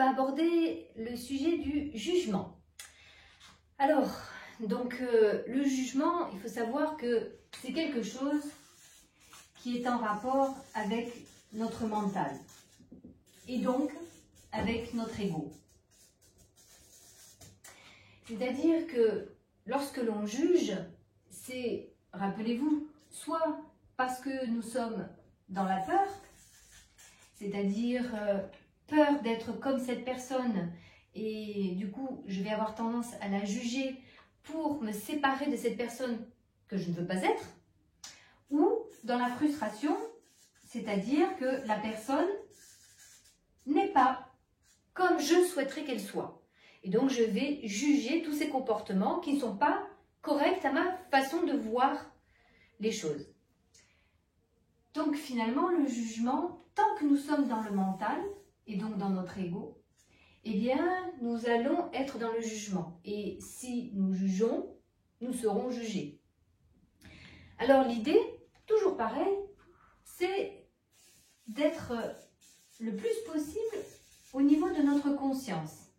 va aborder le sujet du jugement. Alors, donc le jugement, il faut savoir que c'est quelque chose qui est en rapport avec notre mental et donc avec notre ego. C'est-à-dire que lorsque l'on juge, c'est, rappelez-vous, soit parce que nous sommes dans la peur, c'est-à-dire peur d'être comme cette personne et du coup je vais avoir tendance à la juger pour me séparer de cette personne que je ne veux pas être, ou dans la frustration, c'est-à-dire que la personne n'est pas comme je souhaiterais qu'elle soit. Et donc je vais juger tous ces comportements qui ne sont pas corrects à ma façon de voir les choses. Donc finalement, le jugement, tant que nous sommes dans le mental, et donc dans notre ego, eh bien, nous allons être dans le jugement. Et si nous jugeons, nous serons jugés. Alors l'idée, toujours pareil, c'est d'être le plus possible au niveau de notre conscience,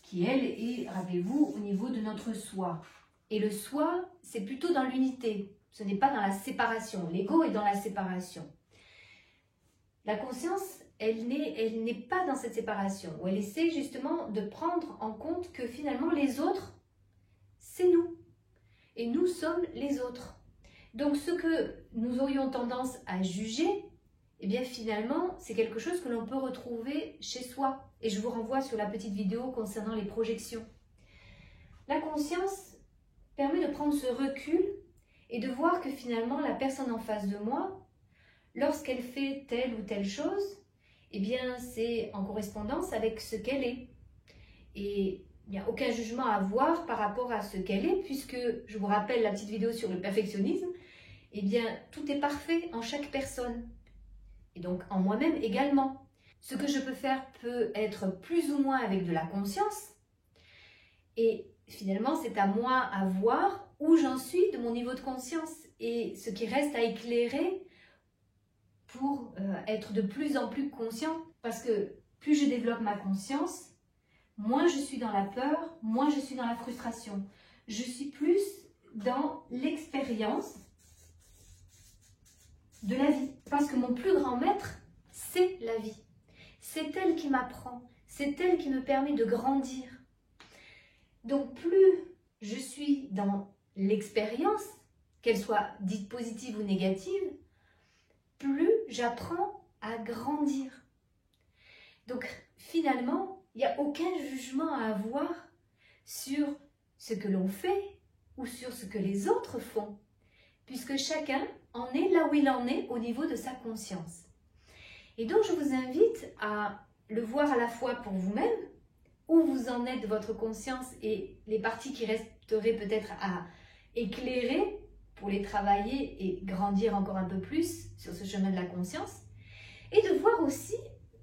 qui elle est, rappelez-vous, au niveau de notre soi. Et le soi, c'est plutôt dans l'unité, ce n'est pas dans la séparation. L'ego est dans la séparation. La conscience, elle n'est pas dans cette séparation, où elle essaie justement de prendre en compte que finalement les autres, c'est nous. Et nous sommes les autres. Donc ce que nous aurions tendance à juger, eh bien finalement, c'est quelque chose que l'on peut retrouver chez soi. Et je vous renvoie sur la petite vidéo concernant les projections. La conscience permet de prendre ce recul et de voir que finalement la personne en face de moi, lorsqu'elle fait telle ou telle chose, eh bien c'est en correspondance avec ce qu'elle est. Et il n'y a aucun jugement à avoir par rapport à ce qu'elle est, puisque, je vous rappelle la petite vidéo sur le perfectionnisme, eh bien tout est parfait en chaque personne. Et donc en moi-même également. Ce que je peux faire peut être plus ou moins avec de la conscience. Et finalement, c'est à moi à voir où j'en suis de mon niveau de conscience et ce qui reste à éclairer pour être de plus en plus conscient. Parce que plus je développe ma conscience, moins je suis dans la peur, moins je suis dans la frustration. Je suis plus dans l'expérience de la vie. Parce que mon plus grand maître, c'est la vie. C'est elle qui m'apprend, c'est elle qui me permet de grandir. Donc plus je suis dans l'expérience, qu'elle soit dite positive ou négative, plus j'apprends à grandir. Donc finalement, il n'y a aucun jugement à avoir sur ce que l'on fait ou sur ce que les autres font, puisque chacun en est là où il en est au niveau de sa conscience. Et donc je vous invite à le voir à la fois pour vous-même, où vous en êtes de votre conscience et les parties qui resteraient peut-être à éclairer pour les travailler et grandir encore un peu plus sur ce chemin de la conscience. Et de voir aussi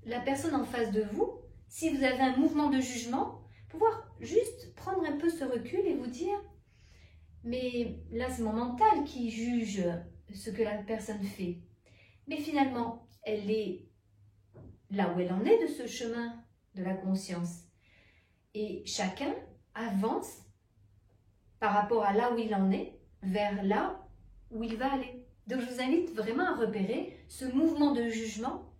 la personne en face de vous, si vous avez un mouvement de jugement, pouvoir juste prendre un peu ce recul et vous dire « mais là c'est mon mental qui juge ce que la personne fait ». Mais finalement, elle est là où elle en est de ce chemin de la conscience. Et chacun avance par rapport à là où il en est, vers là où il va aller. Donc je vous invite vraiment à repérer ce mouvement de jugement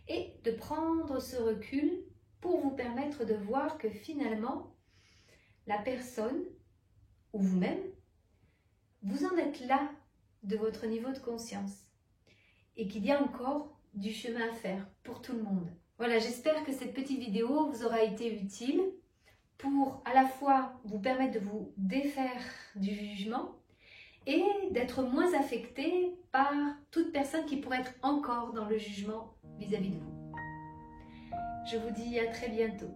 et de prendre ce recul pour vous permettre de voir que finalement, la personne ou vous-même, vous en êtes là de votre niveau de conscience et qu'il y a encore du chemin à faire pour tout le monde. Voilà, j'espère que cette petite vidéo vous aura été utile pour à la fois vous permettre de vous défaire du jugement et d'être moins affecté par toute personne qui pourrait être encore dans le jugement vis-à-vis de vous. Je vous dis à très bientôt.